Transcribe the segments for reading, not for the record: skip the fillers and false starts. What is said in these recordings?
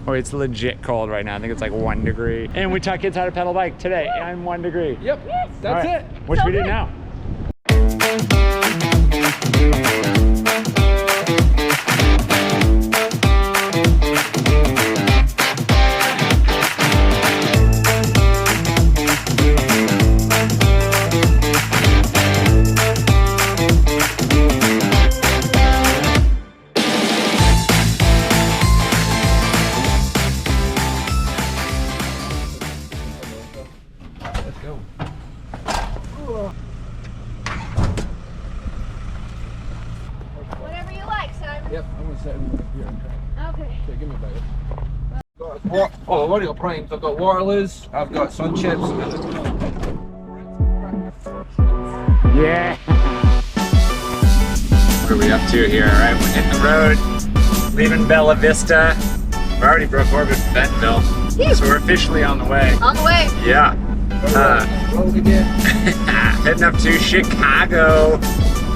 Oh, it's legit cold right now. I think it's like 1 degree. And we taught kids how to pedal bike today. I'm 1 degree. Yep, that's it. What should we do now? Whatever you like, Simon. Yep, I'm gonna set him up here and try. Okay. Okay, give me a bag. Oh, I've already got primes. I've got Waterloos, I've got sun chips. Yeah. What are we up to here? All right, we're hitting the road, leaving Bella Vista. We already broke orbit from Bentonville, so we're officially on the way. On the way. Yeah. Road again. Heading up to Chicago.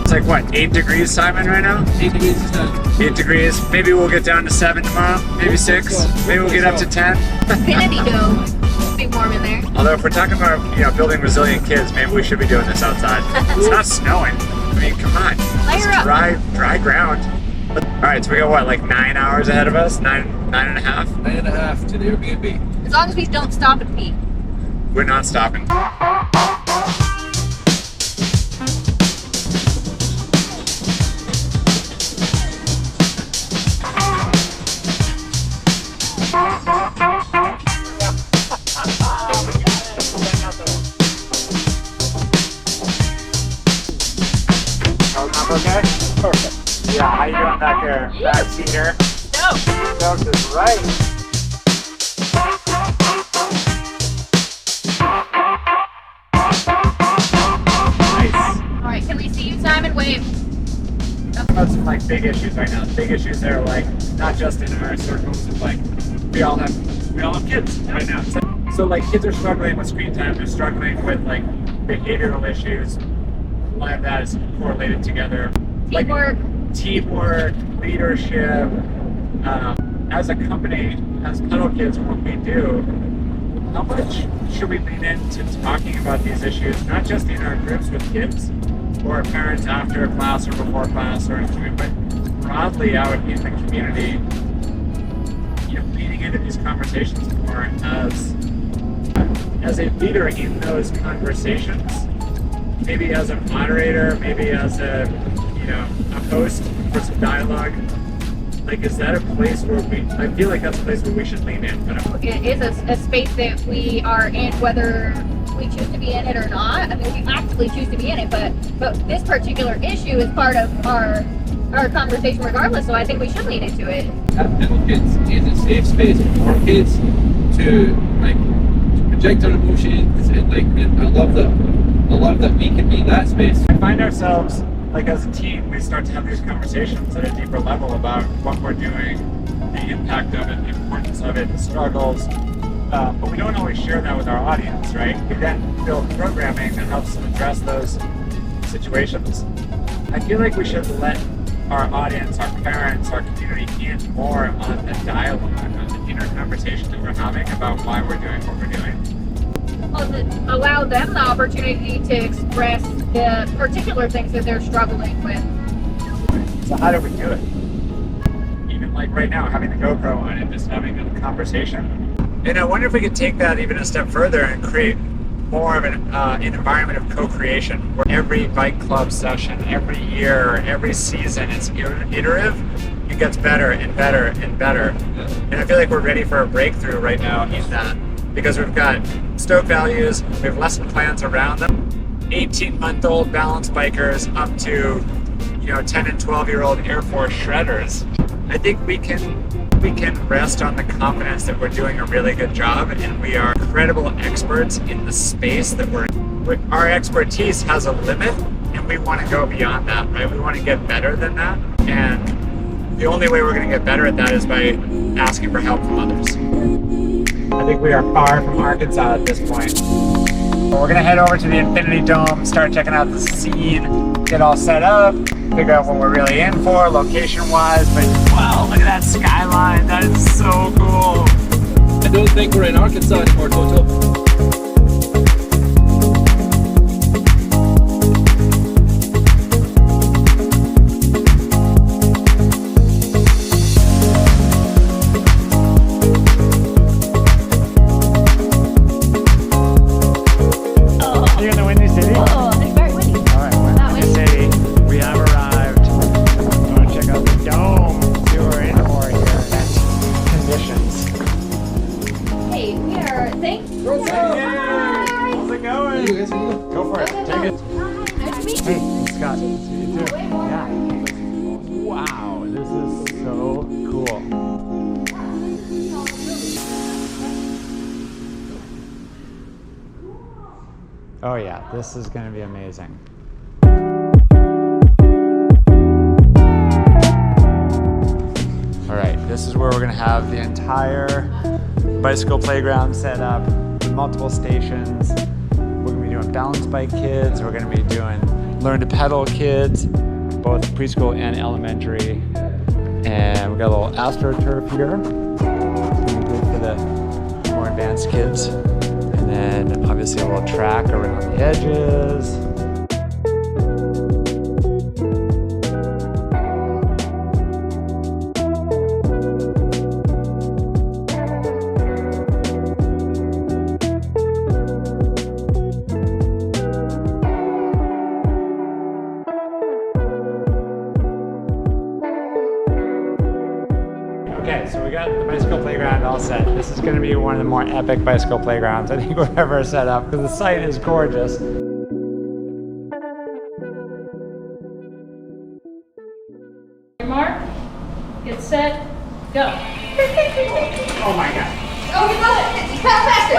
It's like what, 8 degrees, Simon, right now? 8 degrees is done. 8 degrees. Maybe we'll get down to 7 tomorrow. Maybe 6. Maybe we'll get up to 10. Infinity Dome. It'll be warm in there. Although if we're talking about, you know, building resilient kids, maybe we should be doing this outside. It's not snowing. I mean, come on. Layer up. Dry ground. All right, so we got what, like 9 hours ahead of us? Nine and a half? 9.5 to the Airbnb. As long as we don't stop and pee. We're not stopping. Okay? Perfect. Yeah, how you doing back there? Bad Peter? No. Stoked is right. Nice. Alright, can we see you, Simon? Wave. About some like big issues right now. Big issues that are like not just in our circles, it's like we all have kids right now. So like kids are struggling with screen time, they're struggling with like behavioral issues. A lot of that is correlated together. Teamwork. Like, teamwork, leadership. As a company, as Pedal Kids, what we do, how much should we lean into talking about these issues, not just in our groups with kids or parents after class or before class or anything, but broadly out in the community, you know, leaning into these conversations more as a leader in those conversations, maybe as a moderator, maybe as a, you know, a host for some dialogue. Like, is that a place where I feel like that's a place where we should lean in. But It is a space that we are in, whether we choose to be in it or not. I mean, we actively choose to be in it, but this particular issue is part of our conversation regardless, so I think we should lean into it. Pedal Kids is a safe space for kids to project their emotions, and I love that we can be that space. I find ourselves, like as a team, we start to have these conversations at a deeper level about what we're doing, the impact of it, the importance of it, the struggles, but we don't always share that with our audience, right? We then build programming that helps address those situations. I feel like we should let our audience, our parents, our community in more on the dialogue, on the inner conversation that we're having about why we're doing what we're doing. Allow them the opportunity to express the particular things that they're struggling with. So how do we do it? Even like right now, having the GoPro on and just having a conversation. And I wonder if we could take that even a step further and create more of an environment of co-creation where every bike club session, every year, every season, it's iterative. It gets better and better and better. And I feel like we're ready for a breakthrough right now in that, because we've got stoke values, we have lesson plans around them. 18-month-old balance bikers up to, you know, 10 and 12-year-old Air Force shredders. I think we can rest on the confidence that we're doing a really good job, and we are credible experts in the space that we're in. Our expertise has a limit, and we want to go beyond that, right? We want to get better than that, and the only way we're going to get better at that is by asking for help from others. I think we are far from Arkansas at this point. We're gonna head over to the Infinity Dome, start checking out the scene, get all set up, figure out what we're really in for, location-wise. But wow, look at that skyline, that is so cool. think we're in Arkansas anymore, Toto. You're in the Windy City? Oh, it's very windy. All right, That Windy way. City. We have arrived. I'm going to check out the dome, see what we're in for here. That's conditions. Hey, we are. Thank you. How's it going? You guys can go. Go for it. Take it. Hi, nice to meet you. Hey, Scott. Nice to meet you too. Way more. Yeah. Wow, this is so cool. Oh yeah, this is going to be amazing. All right, this is where we're going to have the entire bicycle playground set up, multiple stations. We're going to be doing balance bike kids. We're going to be doing learn to pedal kids, both preschool and elementary. And we've got a little AstroTurf here. It's going to be good for the more advanced kids. And then obviously a little track around the edges. Okay, so we got the bicycle playground all set. This is going to be one of the more epic bicycle playgrounds I think we've ever set up because the site is gorgeous. Mark, get set, go. Oh my god. Oh, you got it. It's faster.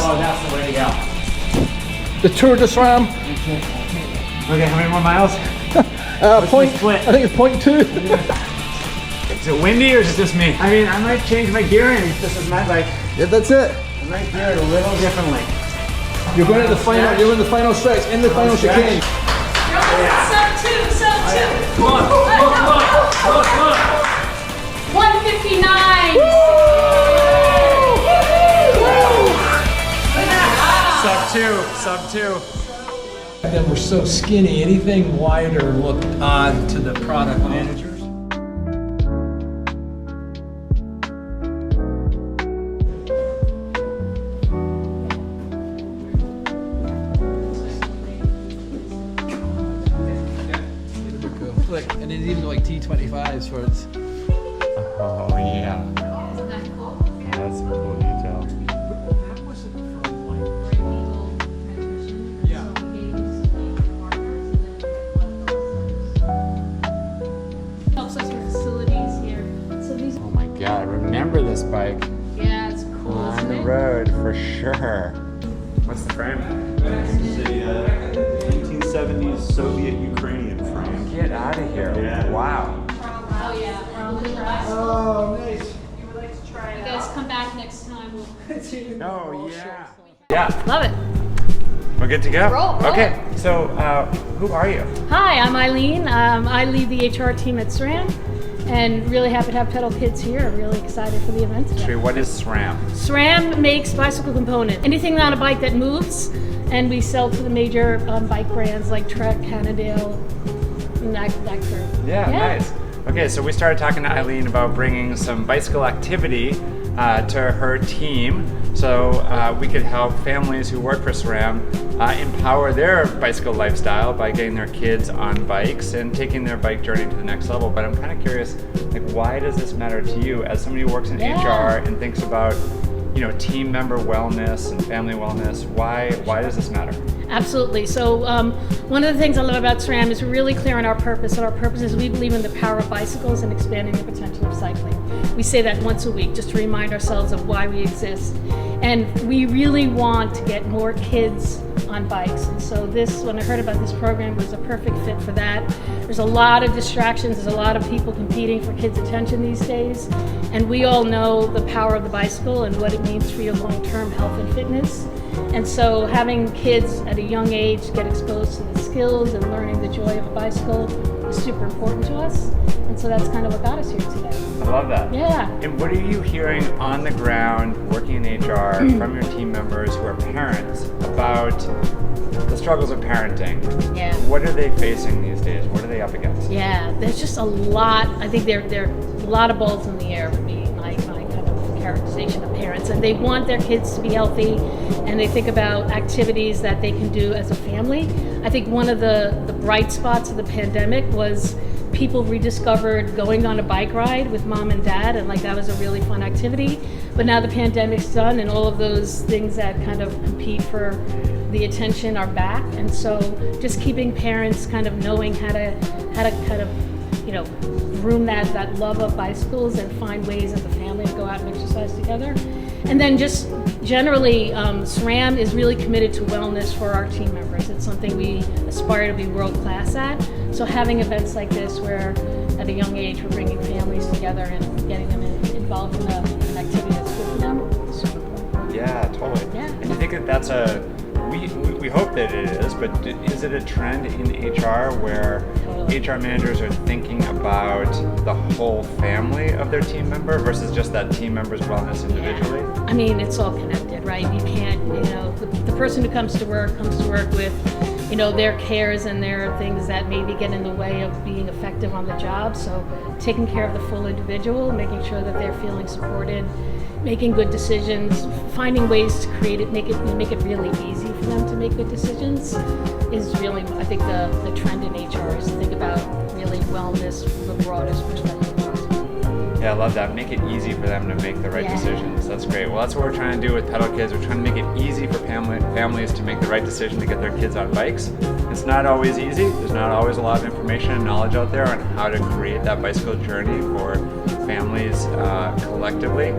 Oh, that's the way to go. The Tour de SRAM. Okay, how many more miles? Point. split? I think it's point 2. Is it windy or is it just me? I mean, I might change my gearing. This is my bike. Yeah, that's it. I might gear it a little differently. You're going to the final. You're in the final stretch. In the final chicane. Sub two. Come on, come on. 159. Sub two. That we're so skinny, anything wider looked odd to the product managers. Like, and it's even like T25s for its. Oh yeah. That's a cool detail. Helps us with facilities here. So these, Oh my god, I remember this bike yeah, it's cool, on isn't the it? road for sure. What's the frame? This is a 1970s Soviet-Ukrainian frame. Get out of here. Yeah. Wow. Oh yeah. Oh, nice. You guys come back next time. Oh yeah. Yeah, Love it. we're good to go. Roll. Okay, so who are you? Hi, I'm Eileen. I lead the HR team at SRAM, and really happy to have pedal kids here. I'm really excited for the event today. What is SRAM? SRAM makes bicycle component, anything on a bike that moves, and we sell to the major bike brands like Trek, Cannondale, and that crew. Yeah, nice. Okay, so we started talking to Eileen about bringing some bicycle activity to her team so we could help families who work for SRAM empower their bicycle lifestyle by getting their kids on bikes and taking their bike journey to the next level. But I'm kind of curious, like, why does this matter to you as somebody who works in HR and thinks about, you know, team member wellness and family wellness? Why does this matter? Absolutely. So one of the things I love about SRAM is we're really clear on our purpose, and our purpose is we believe in the power of bicycles and expanding the potential of cycling. We say that once a week just to remind ourselves of why we exist. And we really want to get more kids on bikes. And so this, when I heard about this program, was a perfect fit for that. There's a lot of distractions, there's a lot of people competing for kids' attention these days. And we all know the power of the bicycle and what it means for your long-term health and fitness. And so having kids at a young age get exposed to the skills and learning the joy of a bicycle is super important to us. And so that's kind of what got us here today. I love that. Yeah. And what are you hearing on the ground, working in HR, from your team members who are parents about the struggles of parenting? Yeah. What are they facing these days? What are they up against? Yeah, there's just a lot. I think there are a lot of balls in the air would be my kind of characterization of parents. And they want their kids to be healthy, and they think about activities that they can do as a family. I think one of the bright spots of the pandemic was people rediscovered going on a bike ride with mom and dad, and like that was a really fun activity. But now the pandemic's done, and all of those things that kind of compete for the attention are back. And so just keeping parents kind of knowing how to kind of, you know, groom that love of bicycles and find ways as a family to go out and exercise together. And then just generally, SRAM is really committed to wellness for our team members. It's something we aspire to be world class at. So having events like this where at a young age we're bringing families together and getting them involved in an activity that's good for them is super important. Yeah, totally. Yeah. And you think that that's we hope that it is, but is it a trend in HR where HR managers are thinking about the whole family of their team member versus just that team member's wellness individually? I mean, it's all connected, right? You can't, you know, the person who comes to work with, you know, their cares and their things that maybe get in the way of being effective on the job. So taking care of the full individual, making sure that they're feeling supported, making good decisions, finding ways to make it really easy for them to make good decisions is really, I think, the trend in HR is to think about really wellness from the broadest perspective possible. Yeah, I love that. Make it easy for them to make the right Yeah. decisions. That's great. Well, that's what we're trying to do with Pedal Kids. We're trying to make it easy for families to make the right decision to get their kids on bikes. It's not always easy. There's not always a lot of information and knowledge out there on how to create that bicycle journey for families collectively.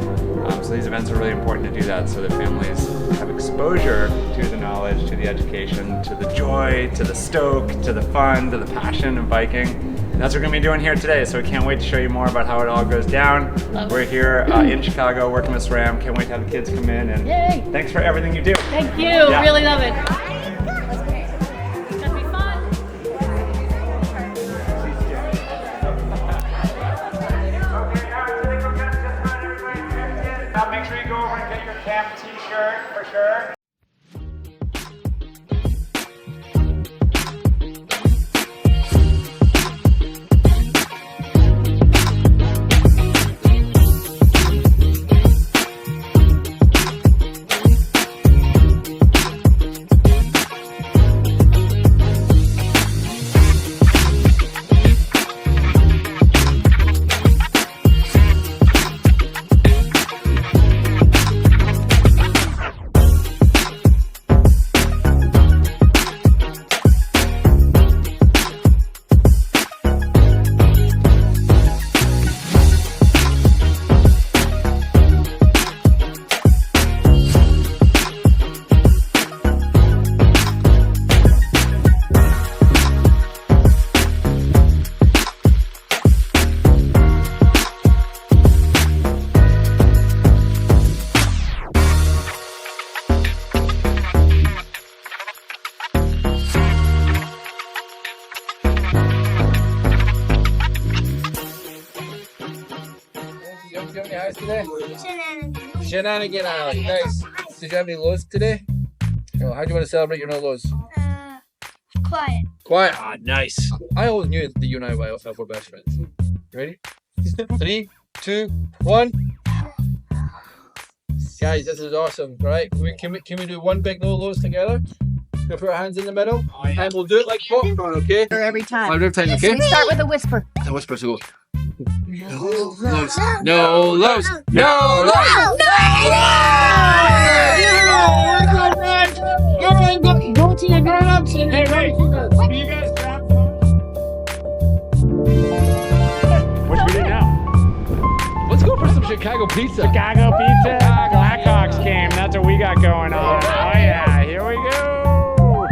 So these events are really important to do that so that families have exposure to the knowledge, to the education, to the joy, to the stoke, to the fun, to the passion of biking. And that's what we're going to be doing here today, so we can't wait to show you more about how it all goes down. We're here in Chicago working with SRAM. Can't wait to have the kids come in, and Yay. thanks for everything you do. Thank you, Yeah. really love it. It's gonna be fun. Make sure you go over and get your camp t-shirt for sure. Shenanigan Alley. Nice. Did you have any lows today? Oh, how'd you want to celebrate your no lows? Quiet. Quiet. Ah, nice. I always knew that you and I were best friends. Ready? 3, 2, 1. Guys, this is awesome. Right? Can we do one big no lows together? We'll put our hands in the middle, and we'll do it like popcorn, okay? Every time. Every time, okay? We start with a whisper. The whisper to go. No lows. No lows. No lows. Go to your grown-ups and Hey, wait. Will you guys grab phones? What should we do now? Let's go for some Chicago pizza. Chicago pizza. Blackhawks game. That's what we got going on. Oh yeah, here we go.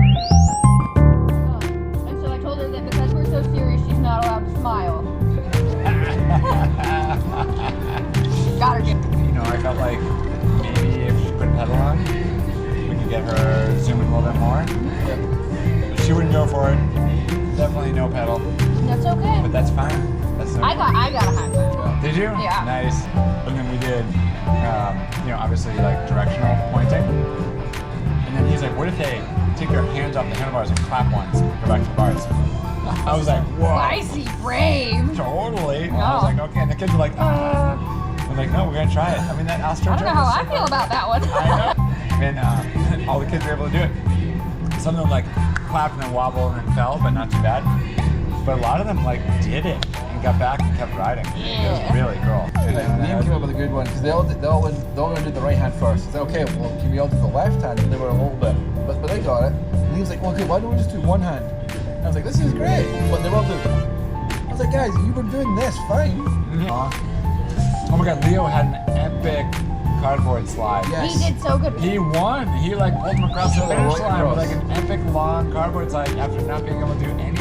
And so I told her that because we're so serious, she's not allowed to smile. Got her. You know, I felt like maybe if she put a pedal on, we could get her zooming a little bit more. But she wouldn't go for it. Definitely no pedal. That's but that's fine. That's no I got a high five. Did you? Yeah. Nice. And then we did, obviously like directional pointing. And then he's like, what if they take their hands off the handlebars and clap once, go back to the bars? I was like, whoa. Spicy brave. Totally. I was like, okay. And the kids were like, ah. I'm like, no, we're gonna try it. I mean, that Astro I don't know jump how is I feel about that one. I know. And all the kids were able to do it. Some of them like clapped and then wobbled and then fell, but not too bad. But a lot of them like did it and got back and kept riding. It was really cool. Liam came up with a good one because they all going to do the right hand first. I said, okay, well, can we all do the left hand? And they were a little bit, but they got it. And he was like, well, okay, why don't we just do one hand? And I was like, this is great. But they were all doing. I was like, guys, you were doing this fine. Oh my God, Leo had an epic cardboard slide. Yes. He did so good. He won. He like pulled him across the finish right line with across. like an epic long cardboard slide after not being able to do anything.